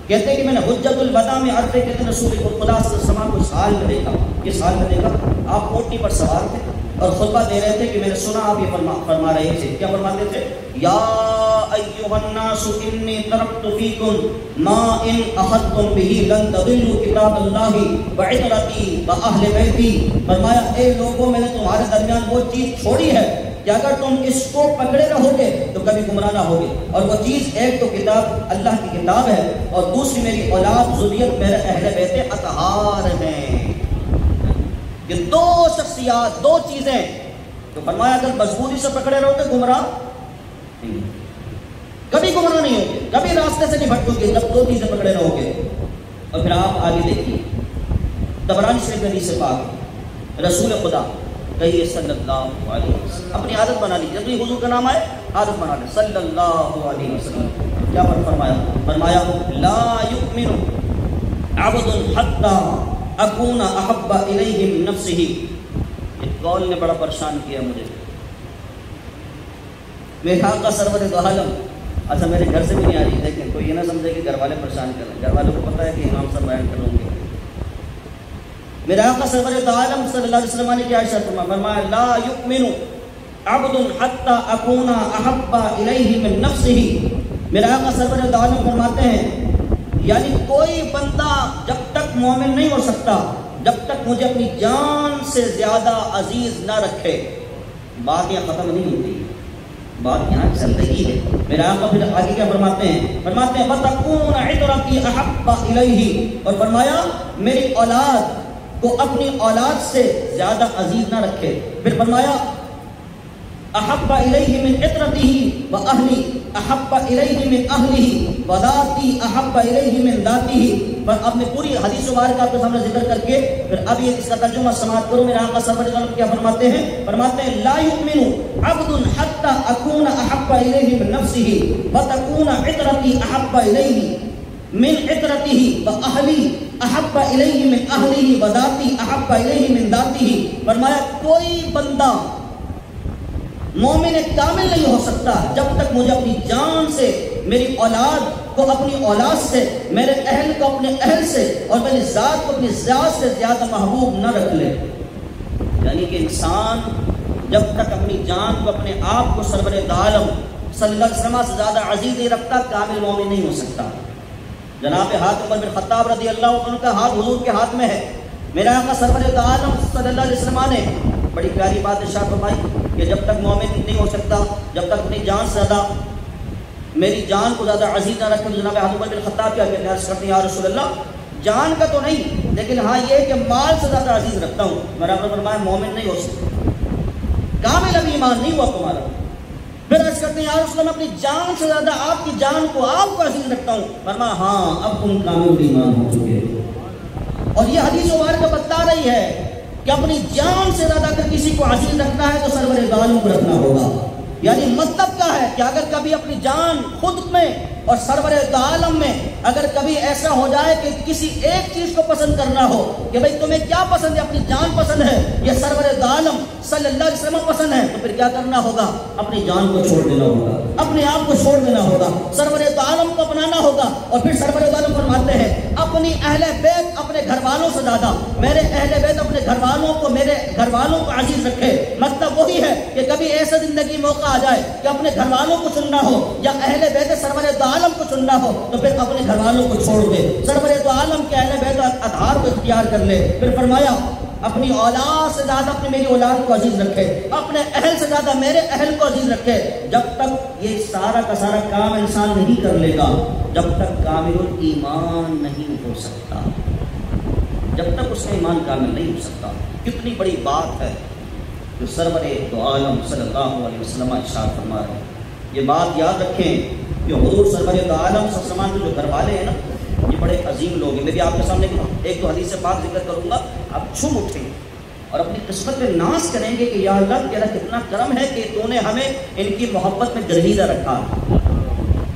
کہتے ہیں کہ میں نے حجت الوداع میں عرفے کے دن رسول خدا صلی اللہ علیہ وسلم کو سال میں دیکھا۔ کس حال میں دیکھا؟ آپ اونٹنی پر سوار تھے اور خطبہ دے رہے تھے کہ میں نے سنا آپ یہ فرما رہے تھے، کیا فرماتے تھے؟ یا ایھا الناس انی ترکت فیکم ما ان اخذتم به لن تضلوا کتاب اللہ وعطرتی واہل بیتی۔ فرمایا اے لوگوں، میں نے تمہارے درمیان وہ چیز چھوڑی ہے کہ اگر تم اس کو پکڑے رہو گے تو کبھی گمراہ نہ ہوگے، اور وہ چیز ایک تو کتاب اللہ کی کتاب ہے، اور دوسری میری اولاد ذریت میرے اہل بیت اطہار ہیں۔ یہ دو شخصیات، دو چیزیں، تو فرمایا اگر مضبوطی سے پکڑے رہو گے گمراہ نہیں، کبھی گمراہ نہیں ہوگے، کبھی راستے سے نہیں بھٹکو گے، جب دو چیزیں پکڑے رہو گے۔ اور پھر آپ آگے دیکھیے، طبرانی شریف حدیث سے پاک، رسول خدا کہیے صلی اللہ علیہ وسلم. اپنی عادت بنا لیجیے، جب بھی حضور کا نام آئے عادت بنا لیں صلی اللہ علیہ وسلم. کیا فرمایا لا یؤمن عبد حتی اکون احب الیہ من نفسہ. اس قول نے بڑا پریشان کیا مجھے. میرے آقا سرور دو عالم، اچھا میرے گھر سے بھی نہیں آ رہی، دیکھیں کوئی یہ نہ سمجھے کہ گھر والے پریشان کر رہے ہیں، گھر والوں کو پتہ ہے کہ امام صاحب بیان کر رہے ہوں گے. میرے آقا سرور دو عالم صلی اللہ علیہ وسلم نے کیا ارشاد فرمایا لا یؤمن عبد حتی اکون احب الیہ من نفسہ. میرے آقا سرور دو عالم فرماتے ہیں یعنی کوئی بندہ جب تک مومن نہیں ہو سکتا جب تک مجھے اپنی جان سے زیادہ عزیز نہ رکھے. بات یہاں ختم نہیں ہوتی، بات یہاں چل رہی ہے. میرے آقا پھر آگے کیا فرماتے ہیں وَتَكُونَ عِطْرَتِي أَحَبَّ إِلَيْهِ، اور فرمایا میری اولاد کو اپنی اولاد سے زیادہ عزیز نہ رکھے. پھر فرمایا احب الیہ من عطرتہ واہلی احب الیہ من اہلہ وذاتی احب الیہ من ذاتہ. پر اب میں پوری حدیث مبارکہ آپ کے سامنے ذکر کر کے پھر اب یہ اس کا ترجمہ سماعت کرو. میرے آقا صلی اللہ علیہ وسلم کیا فرماتے ہیں لا یؤمن عبد حتی اکون احب الیہ من نفسہ وتکون عطرتی احب الیہ من عطرتہ واہلی احب الیہ من اہلہ وذاتی احب الیہ من ذاتہ. فرمایا کوئی بندہ مومن کامل نہیں ہو سکتا جب تک مجھے اپنی جان سے، میری اولاد کو اپنی اولاد سے، میرے اہل کو اپنے اہل سے اور میری ذات کو اپنی ذات سے زیادہ محبوب نہ رکھ لے. یعنی کہ انسان جب تک اپنی جان کو، اپنے آپ کو سرور عالم صلی اللہ علیہ وسلم سے زیادہ عزیز نہیں رکھتا کامل مومن نہیں ہو سکتا. جناب حاتم بن خطاب رضی اللہ عنہ کا ہاتھ حضور کے ہاتھ میں ہے. میرے آقا سرور عالم صلی اللہ علیہ وسلم نے بڑی پیاری بات ارشاد فرمائی کہ جب تک مومن نہیں ہو سکتا جب تک اپنی جان سے زیادہ، میری جان کو زیادہ عزیز نہ رکھے. جناب حاتم بن خطاب کیا کہتے ہیں عرض کرتے ہیں یا رسول اللہ جان کا تو نہیں لیکن ہاں یہ کہ مال سے زیادہ عزیز رکھتا ہوں. میرا آپ نے فرمایا مومن نہیں ہو سکتا، کامل ابھی ایمان نہیں ہوا تمہارا. پھر عرض کرتے ہیں یا رسول اللہ اپنی جان سے زیادہ آپ کی جان کو، آپ کو عزیز رکھتا ہوں. فرمایا ہاں اب تم کامل ایمان ہو چکے. اور یہ حدیث مبارکہ بتا رہی ہے کہ اپنی جان سے زیادہ اگر کسی کو عزیز رکھنا ہے تو سرور عالم کو رکھنا ہوگا. یعنی مطلب کیا ہے کہ اگر کبھی اپنی جان خود میں اور سرور عالم میں اگر کبھی ایسا ہو جائے کہ کسی ایک چیز کو پسند کرنا ہو کہ بھئی تمہیں کیا پسند ہے، اپنی جان پسند ہے یا سرور عالم صلی اللہ علیہ وسلم پسند ہے، تو پھر کیا کرنا ہوگا؟ اپنی جان کو چھوڑ دینا ہوگا، اپنے آپ کو چھوڑ دینا ہوگا، سرور عالم کو اپنانا ہوگا. اور پھر سرور عالم فرماتے ہیں اپنی اہل بیت اپنے گھر والوں سے زیادہ، میرے اہل بیت اپنے گھر والوں کو، میرے گھر والوں کو عزیز رکھے. مطلب وہی ہے کہ کبھی ایسا زندگی موقع آ جائے کہ اپنے گھر والوں کو چننا ہو یا اہل بیت سرور عالم کو چننا ہو تو پھر اپنے گھر والوں کو چھوڑ دے، سرور عالم کے اہل بیت اطہار کو اختیار کر لے. پھر فرمایا اپنی اولاد سے زیادہ اپنی میری اولاد کو عزیز رکھے، اپنے اہل سے زیادہ میرے اہل کو عزیز رکھے. جب تک یہ سارا کا سارا کام انسان نہیں کر لے گا جب تک کامل ایمان نہیں ہو سکتا، جب تک اس کا ایمان کامل نہیں ہو سکتا. کتنی بڑی بات ہے جو سرور دو عالم صلی اللہ علیہ وسلم ارشاد فرما رہے ہیں. یہ بات یاد رکھیں کہ حضور سرور دو عالم صلی اللہ علیہ وسلم کے جو گھر والے ہیں نا یہ بڑے عظیم لوگ ہیں. میں بھی آپ کے سامنے ایک دو حدیث پاک ذکر کروں گا، آپ چھوم اٹھیں اور اپنی قسمت میں ناز کریں گے کہ یا اللہ تیرا کتنا کرم ہے کہ تو نے ہمیں ان کی محبت میں گرویدہ رکھا.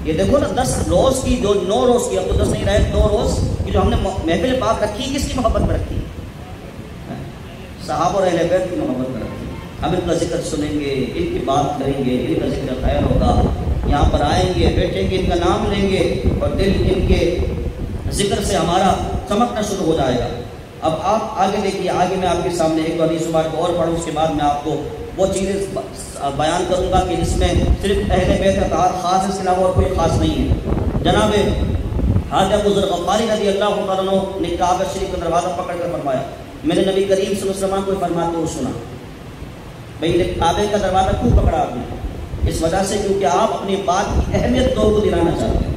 یہ دیکھو نا 10 روز کی، جو 9 روز کی، اب تو 10 نہیں رہے، 2 روز کی جو ہم نے محفل پاک رکھی، کس کی محبت میں رکھی؟ صحابہ اور اہل بیت کی محبت میں رکھی. ہم ان کا ذکر سنیں گے، ان کی بات کریں گے، ان کا ذکر خیر ہوگا. یہاں پر آئیں گے، بیٹھیں گے، ان کا نام لیں گے اور دل ان کے ذکر سے ہمارا چمکنا شروع ہو جائے گا. اب آپ آگے دیکھیے، آگے میں آپ کے سامنے ایک حدیث مبارک اور پڑھوں، اس کے بعد میں آپ کو وہ چیزیں بیان کروں گا کہ جس میں صرف اہل بیت اطہار خاص ہے، اس کے علاوہ اور کوئی خاص نہیں ہے. جناب حضرت ابو ذر غفاری رضی اللہ تعالیٰ عنہ نے کعبہ شریف کا دروازہ پکڑ کر فرمایا، میں نے نبی کریم صلی اللہ علیہ وسلم کو فرماتے ہوئے سنا. بھئی کعبے کا دروازہ کیوں پکڑا آپ نے؟ اس وجہ سے کیونکہ آپ اپنی بات کی اہمیت لوگوں کو دلانا چاہتے ہیں،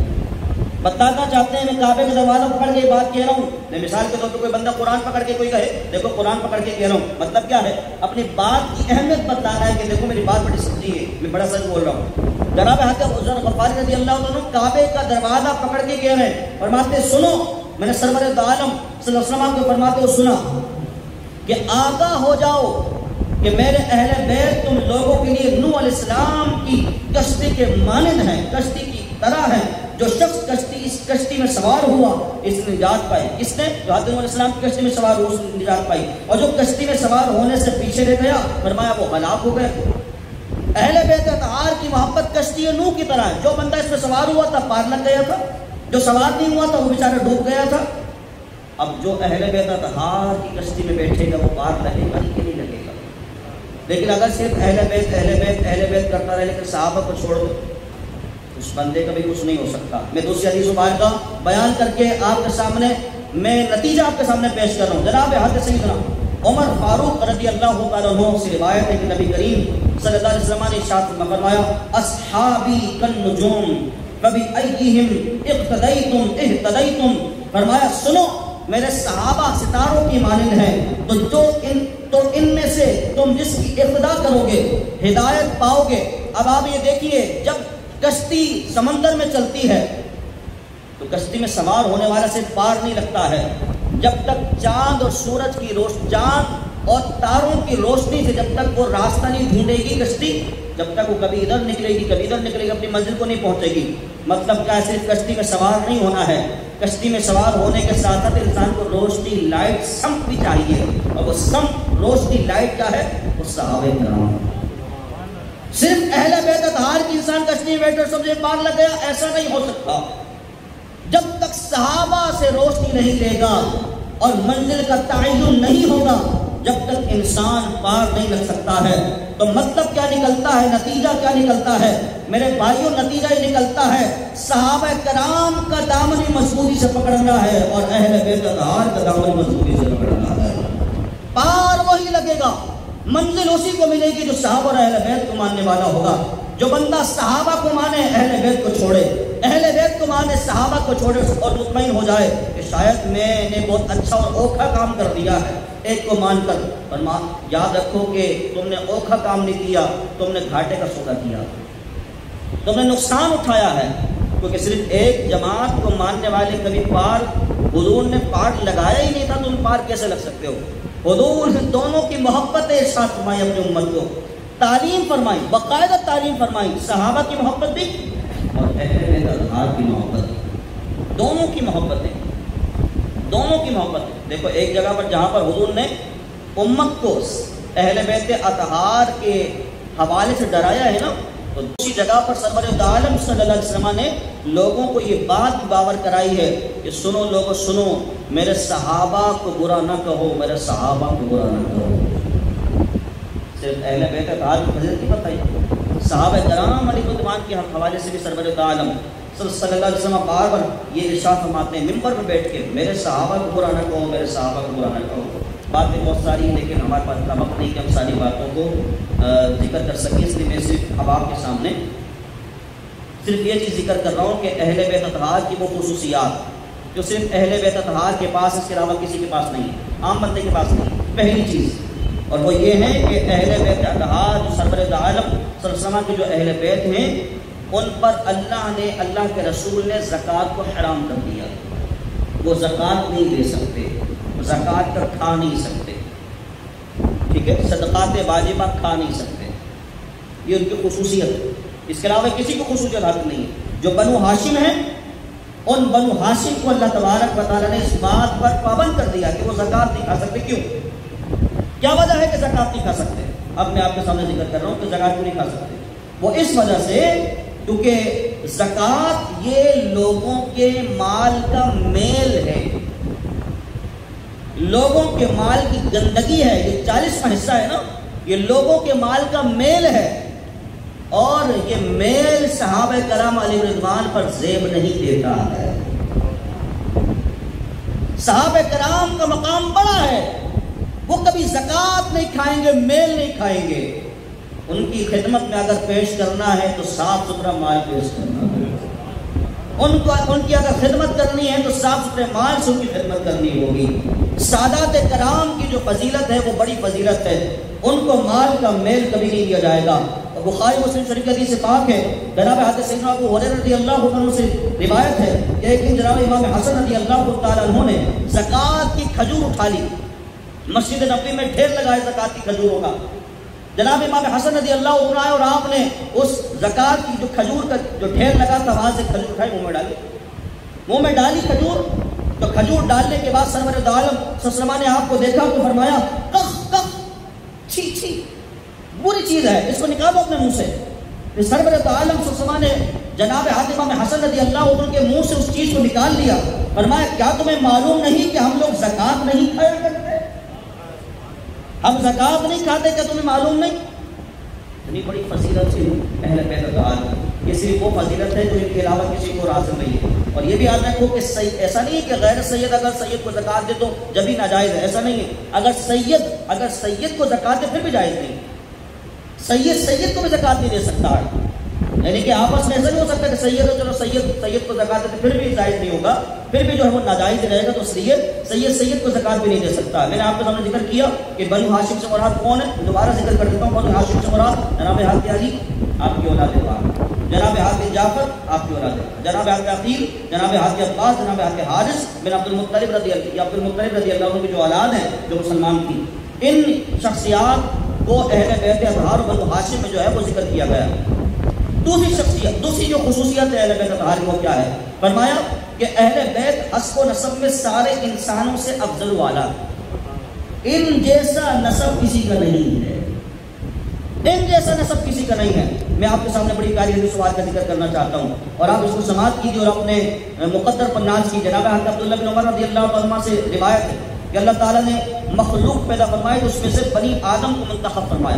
بتانا چاہتے ہیں. میں کعبے کا دروازہ پکڑ کے بات کہہ رہا ہوں. میں مثال کے طور پہ کوئی بندہ قرآن پکڑ کے کوئی کہے دیکھو قرآن پکڑ کے کہہ رہا ہوں، مطلب کیا ہے؟ اپنی بات کی اہمیت بتانا ہے کہ دیکھو میری بات بڑی سچی ہے، میں بڑا سچ بول رہا ہوں. جناب حضرت ابو ذر غفاری رضی اللہ عنہ کعبے کا دروازہ پکڑ کے کہہ رہے ہیں، فرماتے سنو، میں نے سرور عالم صلی اللہ علیہ وسلم کو فرماتے ہو سنا کہ آگاہ ہو جاؤ کہ میرے اہل بیت تم لوگوں کے لیے نوح علیہ السلام کی کشتی کے مانند ہیں، کشتی کی طرح ہیں. جو شخص اس کشتی میں سوار ہوا اس نے نجات پائی. کس نے؟ جو حضرت نوح علیہ السلام کی کشتی میں سوار ہوا اس نے نجات پائی. اور جو کشتی میں سوار ہونے سے پیچھے رہ گیا فرمایا وہ ہلاک ہو گئے. اہل بیت اطہار کی محبت کشتی نوح کی طرح ہے. جو بندہ اس میں سوار ہوا تھا پار لگ گیا تھا، جو سوار نہیں ہوا تھا وہ بیچارہ ڈوب گیا تھا. اب جو اہل بیت اطہار کی کشتی میں بیٹھے گا وہ پار لگے گا کہ نہیں لگے گا. لیکن اگر صرف اہل بیت کرتا رہے لیکن صحابہ کو چھوڑ دو اس بندے کا بھی کچھ نہیں ہو سکتا. میں دوسری حدیث مبارکہ بیان کر کے آپ کے سامنے میں نتیجہ آپ کے سامنے پیش کر رہا ہوں. جناب حضرت سیدنا عمر فاروق رضی اللہ تعالیٰ عنہ سے روایت ہے کہ نبی کریم صلی اللہ علیہ وسلم نے ارشاد فرمایا اصحابی کالنجوم فبأیہم اقتدیتم اہتدیتم. فرمایا سنو میرے صحابہ ستاروں کی مانند ہیں، تو ان میں سے تم جس کی اقتدا کرو گے ہدایت پاؤ گے. اب آپ یہ دیکھیے جب کشتی سمندر میں چلتی ہے تو کشتی میں سوار ہونے والا سے پار نہیں لگتا ہے جب تک چاند اور سورج کی چاند اور تاروں کی روشنی سے جب تک وہ راستہ نہیں ڈھونڈے گی کشتی، جب تک وہ کبھی ادھر نکلے گی کبھی ادھر نکلے گی اپنی منزل کو نہیں پہنچے گی. مطلب کیا صرف کشتی میں سوار نہیں ہونا ہے، کشتی میں سوار ہونے کے ساتھ ساتھ انسان کو روشنی لائٹ سمت بھی چاہیے. اور وہ سمت روشنی لائٹ کیا ہے؟ وہ صحابہ کرام. صرف اہل بیت اطہار کی انسان کشتی میں بیٹھے سمجھے پار لگ گیا، ایسا نہیں ہو سکتا. جب تک صحابہ سے روشنی نہیں لے گا اور منزل کا تعین نہیں ہوگا جب تک انسان پار نہیں لگ سکتا ہے. تو مطلب کیا نکلتا ہے، نتیجہ کیا نکلتا ہے میرے بھائیوں؟ نتیجہ یہ نکلتا ہے صحابہ کرام کا دامن مضبوطی سے پکڑنا ہے اور اہل بیت اطہار کا دامن مضبوطی سے پکڑنا ہے. پار وہی لگے گا، منزل اسی کو ملے گی جو صحابہ اور اہل بیت کو ماننے والا ہوگا. جو بندہ صحابہ کو مانے اہل بیت کو چھوڑے، اہل بیت کو مانے صحابہ کو چھوڑے اور مطمئن ہو جائے کہ شاید میں نے بہت اچھا اور اوکھا کام کر دیا ہے ایک کو مان کر. پر یاد رکھو کہ تم نے اوکھا کام نہیں کیا، تم نے گھاٹے کا سودا کیا، تم نے نقصان اٹھایا ہے. کیونکہ صرف ایک جماعت کو ماننے والے کبھی پار حضور نے پار لگایا ہی نہیں تھا، تم پار کیسے لگ سکتے ہو؟ حضور نے دونوں کی محبت ارشاد فرمائی، اپنی امت کو تعلیم فرمائی، باقاعدہ تعلیم فرمائی. صحابہ کی محبت بھی اور اہل بیت اطہار کی محبت، دونوں کی محبتیں، دونوں کی محبت. دیکھو ایک جگہ پر جہاں پر حضور نے امت کو اہل بیت اطہار کے حوالے سے ڈرایا ہے نا، تو دوسری جگہ پر سرور عالم صلی اللہ علیہ وسلم نے لوگوں کو یہ بات باور کرائی ہے کہ سنو لوگوں سنو، میرے صحابہ کو برا نہ کہو، میرے صحابہ کو برا نہ کہو. صرف اہل بیت اطہار کی فضیلت کی بتائی، صحابہ کرام علیہ رضوان کے حوالے سے بھی سرور عالم صلی اللہ علیہ وسلم بار بار یہ ارشاد فرماتے ہیں ممبر پہ بیٹھ کے میرے صحابہ کو برا نہ کہو، میرے صحابہ کو برا نہ کہو. باتیں بہت ساری ہیں لیکن ہمارے پاس اتنا وقت نہیں کہ ہم ساری باتوں کو ذکر کر سکیں، اس لیے میں صرف اب آپ کے سامنے صرف یہ چیز ذکر کر رہا ہوں کہ اہل بیت اطہار کی وہ خصوصیات جو صرف اہل بیت اطہار کے پاس، اس کے علاوہ کسی کے پاس نہیں ہے، عام بندے کے پاس نہیں. پہلی چیز اور وہ یہ ہے کہ اہل بیت اطہار جو سرور عالم صلی اللہ علیہ وسلم کے جو اہل بیت ہیں ان پر اللہ نے، اللہ کے رسول نے زکوٰۃ کو حرام کر دیا. وہ زکوٰۃ نہیں دے سکتے، زکوٰۃ کا کھا نہیں سکتے، ٹھیک ہے، صدقات واجبہ کھا نہیں سکتے. یہ ان کی خصوصیت ہے، اس کے علاوہ کسی کو خصوصیت حاصل نہیں ہے. جو بنو ہاشم ہیں ان بنو ہاشم کو اللہ تبارک و تعالیٰ نے اس بات پر پابند کر دیا کہ وہ زکوٰۃ نہیں کھا سکتے. کیوں؟ کیا وجہ ہے کہ زکوٰۃ نہیں کھا سکتے؟ اب میں آپ کے سامنے ذکر کر رہا ہوں کہ زکوٰۃ کیوں نہیں کھا سکتے. وہ اس وجہ سے کیونکہ زکوٰۃ یہ لوگوں کے مال کا میل ہے، لوگوں کے مال کی گندگی ہے. یہ 40واں حصہ ہے نا، یہ لوگوں کے مال کا میل ہے اور یہ میل صحابہ کرام علیہ رضوان پر زیب نہیں دیتا ہے. صحابہ کرام کا مقام بڑا ہے، وہ کبھی زکوٰۃ نہیں کھائیں گے، میل نہیں کھائیں گے. ان کی خدمت میں اگر پیش کرنا ہے تو صاف ستھرا مال پیش کرنا ہے. ان کی اگر خدمت کرنی ہے تو صاف ستھرے مال سے ان کی خدمت کرنی ہوگی. سادات کرام کی جو فضیلت ہے وہ بڑی فضیلت ہے، ان کو مال کا میل کبھی نہیں دیا جائے گا. بخاری مسلم شریف کی حدیث پاک ہے، جناب حضرت سیدنا ابو ہریرہ رضی اللہ عنہ سے روایت ہے کہ ایک دن جناب امام حسن رضی اللہ تعالیٰ عنہ نے زکوٰۃ کی کھجور اٹھا لی، مسجد نبوی میں ڈھیر لگائے زکوٰۃ کی کھجوروں کا. جناب امام حسن رضی اللہ عنہ آئے اور آپ نے اس زکوٰۃ کی جو کھجور کا جو ڈھیر لگا تھا وہاں سے کھجور اٹھائی منہ میں ڈالی کھجور. تو کھجور ڈالنے کے بعد سرور دو عالم صلی اللہ علیہ وسلم نے آپ کو دیکھا تو فرمایا کخ کخ، چھی چھی، بری چیز ہے، اس کو نکالو اپنے منہ سے. پھر سرور دو عالم صلی اللہ علیہ وسلم نے جناب حضرت امام حسن رضی اللہ عنہ کے منہ سے اس چیز کو نکال لیا. فرمایا کیا تمہیں معلوم نہیں کہ ہم لوگ زکوٰۃ نہیں کھایا کرتے؟ ہم زکوٰۃ نہیں کھاتے، کیا تمہیں معلوم نہیں؟ اتنی بڑی فضیلت سے اہل بیت الدعاء، یہ صرف وہ فضیلت ہے جو ان کے علاوہ کسی کو حاصل نہیں ہے. اور یہ بھی یاد رکھو کہ ایسا نہیں ہے کہ غیر سید اگر سید کو زکوٰۃ دے تو جب بھی ناجائز ہے، ایسا نہیں ہے. اگر سید کو زکوٰۃ دے پھر بھی جائز نہیں. سید کو بھی زکوٰۃ نہیں دے سکتا ہے، یعنی کہ آپس میں ایسا نہیں ہو سکتا کہ سید ہو چلو سید کو زکوٰۃ دے پھر بھی جائز نہیں ہوگا، پھر بھی جو ہے وہ ناجائز رہے گا. تو سید کو زکوٰۃ بھی نہیں دے سکتا. میں نے آپ کے سامنے ذکر کیا کہ بنو ہاشم سے مراد کون ہے، دوبارہ ذکر کر دیتا ہوں. بنو ہاشم سے مراد جناب حضرت علی آپ کی اولاد پاک، جناب حضرت جعفر آپ کی اولاد، جناب حضرت عقیل، جناب حضرت عباس، جناب حضرت حارث بن عبد المطلب رضی اللہ عنہ کی جو اولاد ہیں جو مسلمان تھی. ان شخصیات کو اہل بیت اطہار بنو ہاشم میں جو ہے وہ ذکر کیا گیا. دوسری جو خصوصیت ہے اہل بیت اطہار وہ کیا ہے؟ فرمایا کہ اہل بیت حسب و نسب میں سارے انسانوں سے افضل والا، ان جیسا نسب کسی کا نہیں ہے، ان جیسا نسب کسی کا نہیں ہے. میں آپ کے سامنے بڑی پیاری حدیث سوال کا ذکر کرنا چاہتا ہوں اور آپ اس کو سماعت کیجیے اور اپنے مقدر پر ناز کیجیے. جناب حضرت عبداللہ بن عمر رضی اللہ عنہ سے روایت ہے کہ اللہ تعالیٰ نے مخلوق پیدا فرمائے تو اس میں سے بنی آدم کو منتخب فرمایا،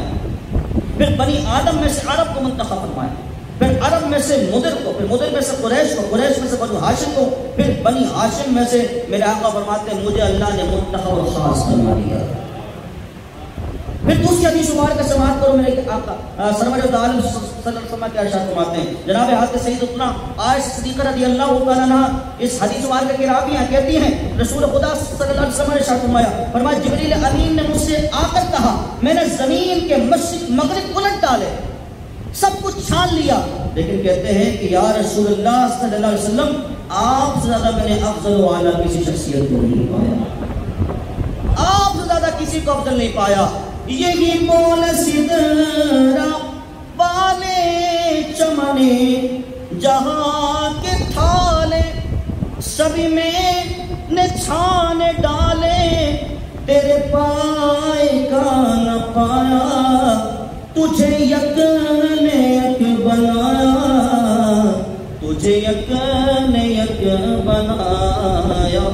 پھر بنی آدم میں سے عرب کو منتخب فرمایا، پھر عرب میں سے مدر کو، پھر مدر میں سے قریش کو، قریش میں سے بنو ہاشم کو، پھر بنی ہاشم میں سے میرے آقا فرماتے ہیں مجھے اللہ نے منتخب اور خاص فرما دیا. پھر دوسری حدیث مبارک کا سماعت کرو. میرے آقا سرور دو عالم صلی اللہ علیہ وسلم کے ارشاد فرماتے ہیں جناب حضرت سیدتنا عائشہ صدیقہ رضی اللہ تعالیٰ عنہا اس حدیث مبارکہ کی راویہ کہتی ہیں رسول خدا صلی اللہ علیہ وسلم نے ارشاد فرمایا جبریل امین نے مجھ سے آ کر کہا میں نے زمین کے مشرق مغرب الٹ ڈالے، سب کچھ چھان لیا، لیکن کہتے ہیں کہ یا رسول اللہ صلی اللہ علیہ وسلم آپ سے زیادہ میں نے افضل و اعلیٰ کسی شخصیت کو نہیں پایا، آپ سے زیادہ کسی کو افضل نہیں پایا. یہی بول سدرا والے چمنے جہاں کے تھالے سبھی میں نے چھان ڈالے، تیرے پائے کا نہ پایا، تجھے یک نے یک بنایا، تجھے یک نے یک بنایا.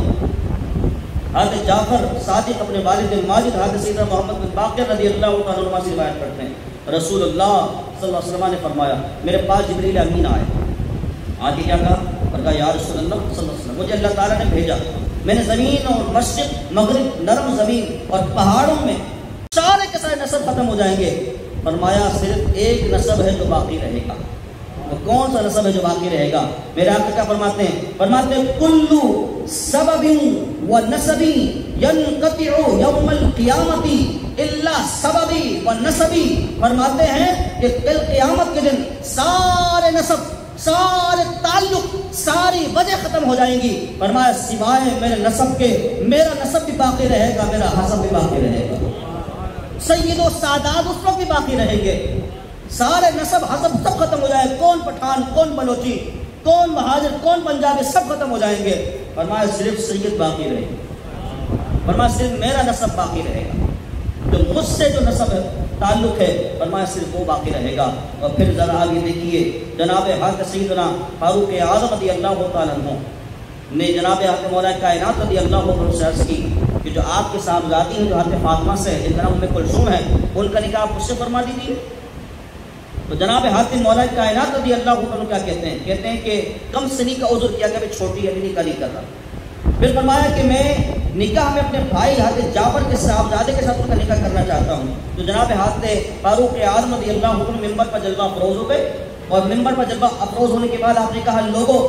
حضرت جعفر صادق اپنے والد ماجد حضرت سیدنا محمد بن باقر رضی اللہ عنہ سے روایت کرتے ہیں رسول اللہ صلی اللہ علیہ وسلم نے فرمایا میرے پاس جبریل امین آئے، آگے کیا کہا؟ اور کہا یا رسول اللہ صلی اللہ علیہ وسلم مجھے اللہ تعالیٰ نے بھیجا، میں نے زمین اور مشرق مغرب نرم زمین اور پہاڑوں میں سارے کے سارے نسب ختم ہو جائیں گے، فرمایا صرف ایک نسب ہے جو باقی رہے گا. وہ کون سا نسب ہے جو باقی رہے گا؟ میرے آقا کیا فرماتے ہیں کلو سبب و نسبی ینقطع یوم القیامت الا سببی و نسبی. فرماتے ہیں کہ کل قیامت کے دن سارے نسب، سارے تعلق، ساری وجہ ختم ہو جائیں گی، فرمایا سوائے میرے نسب کے، میرا نسب بھی باقی رہے گا، میرا حسب بھی باقی رہے گا، سید و سادات اس وقت بھی باقی رہیں گے. سارے نسب حسب سب ختم ہو جائے، کون پٹھان، کون بلوچی، کون مہاجر، کون پنجابی، سب ختم ہو جائیں گے، فرمایا صرف سید باقی رہے گا، فرمایا صرف میرا نسب باقی رہے گا، جو مجھ سے جو نسب ہے تعلق ہے، فرمایا صرف وہ باقی رہے گا. اور پھر ذرا آگے دیکھیے جناب حضرت سیدنا فاروق اعظم رضی اللہ تعالیٰ عنہ نے جناب حضرت مولا کائنات رضی اللہ عنہ سے عرض کی کہ جو آپ کے صاحبزادی ہیں جو حضرت فاطمہ سے جن کا نام ام کلثوم ہے، ان کا نکاح مجھ سے فرما دیجیے. تو جناب حضرت مولا کائنات رضی اللہ عنہ کیا کہتے ہیں؟ کہتے ہیں کہ کم سنی کا عذر کیا کہ چھوٹی ابھی نکاح نہیں کر رہا. پھر فرمایا کہ میں نکاح میں اپنے بھائی حضرت جعفر کے صاحبزادے کے ساتھ ان کا نکاح کرنا چاہتا ہوں. تو جناب حضرت فاروق اعظم رضی اللہ عنہ ممبر پر جلوہ افروز ہو گئے، اور ممبر پر جلوہ افروز ہونے کے بعد آپ نے کہا لوگوں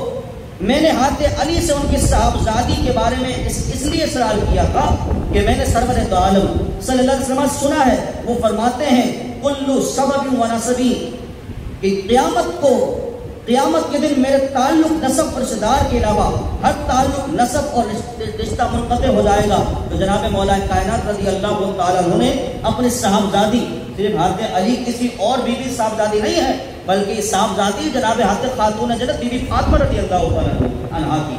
میں نے حضرت علی سے ان کی صاحبزادی کے بارے میں اس لیے سوال کیا تھا کہ میں نے سرور دو عالم صلی اللہ علیہ وسلم سنا ہے، وہ فرماتے ہیں کلو سبب و نسبی کہ قیامت کے دن میرے تعلق نسب رشتہ دار کے علاوہ ہر تعلق نسب اور رشتہ منقطع ہو جائے گا. تو جناب مولا کائنات رضی اللہ تعالیٰ عنہ نے اپنی صاحبزادی صرف حضرت علی کسی اور بیوی صاحبزادی نہیں ہے، بلکہ صاحبزادی جناب حضرت خاتون جنت بی بی فاطمہ رضی اللہ عنہا کی،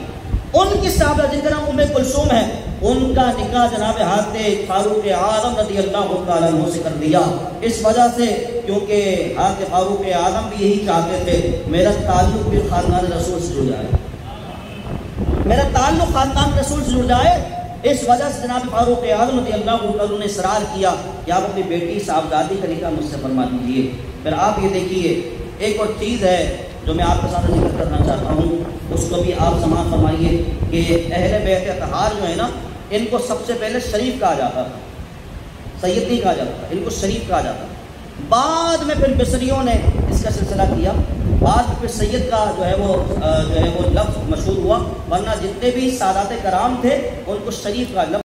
ان کی صاحبزادی جن کا نام ام کلثوم ہے، ان کا نکاح جناب حضرت فاروق اعظم رضی اللہ تعالیٰ عنہ سے کر دیا، اس وجہ سے کیونکہ حضرت فاروق اعظم بھی یہی چاہتے تھے میرا تعلق بھی خاندان رسول سے جڑ جائے، میرا تعلق خاندان رسول سے جڑ جائے۔ اس وجہ سے جناب فاروق اعظم رضی اللہ عنہ نے اصرار کیا کہ آپ اپنی بیٹی صاحبزادی کا نکاح مجھ سے فرما دیجیے۔ پھر آپ یہ دیکھیے ایک اور چیز ہے جو میں آپ کے ساتھ ذکر کرنا چاہتا ہوں، اس کو بھی آپ سماعت فرمائیے کہ اہل بیت اطہار جو ہے نا، ان کو سب سے پہلے شریف کہا جاتا تھا، سید نہیں کہا جاتا تھا، ان کو شریف کہا جاتا تھا۔ بعد میں پھر مصریوں نے اس کا سلسلہ کیا، بعد میں پھر سید کا جو ہے وہ لفظ مشہور ہوا، ورنہ جتنے بھی سادات کرام تھے ان کو شریف کا لفظ